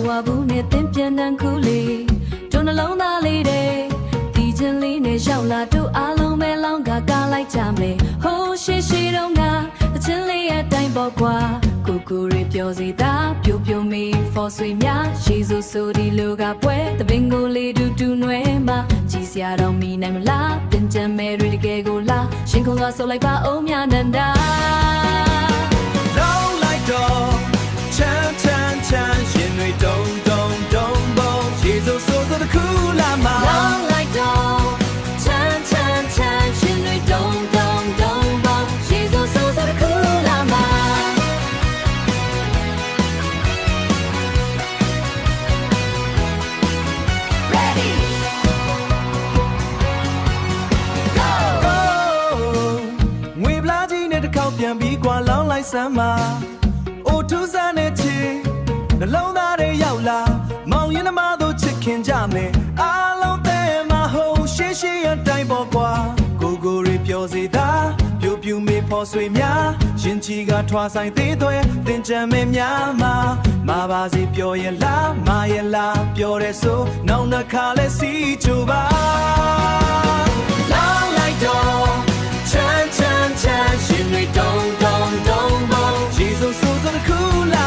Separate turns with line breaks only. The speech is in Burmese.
ဝဘူးနဲ့သင်ပြန်တန်းခုလေးတို့နှလုံးသားလေးတဲ့ဒီချင်းလေးနဲ့ရောက်လာတို့အားလုံးပဲလောင်းကကားလိုက်ကြမယ်ဟိုးရှိရှိတော့ငါတချင်းလေးရဲ့တိုင်းပေါ်ကွာကိုကိုရီပြောစီတာပြိုပြိုမီဖော်ဆွေများရှေးစိုးဆိုဒီလူကပွဲတပင်ကိုလေးတူတူနွယ်မှာကြည်စရာတော့မီနိုင်မလားတင်ကြမယ်တွေတကယ်ကိုလားရှင်ကုန်သွားဆိုလိုက်ပါအောင်မြနန္ဒာ
လောင်းလိုက်တော့ချမ်းချမ်းချမ်းရှင်တွေတုံတုံတုံပုံရှေးစိုးဆိုတခုလာမှာ
လောင်းလိုက်တော့ချမ်းချမ်းချမ်းရှင်တွေတုံတုံတုံပုံရှေးစိုးဆိုတခုလာမှာ
ပြန်ပြီးကွာလောင်းလိုက်စမ်းပါအိုထူးစားနေချီနှလုံးသားတွေရောက်လာမောင်ရင်သမားတို့ချစ်ခင်ကြမယ်အားလုံးတည်းမဟုတ်ရှေးရှေးရတိုင်းပေါ်ကွာကိုကိုရီပြောစီတာပြိုပြူမေဖို့ဆွေများရင်ချီကထွားဆိုင်သေးသွဲတင်ကြမယ်များမှာမပါစီပြောရလားမရလားပြောရဲဆိုနောက်နှခါလဲစီချိုပါလောင်းလိုက်တော့ချမ်းချမ်းချမ်းရှင်တွေတုံတုံတုံပုံရှေးစိုးစိုးစခုလာ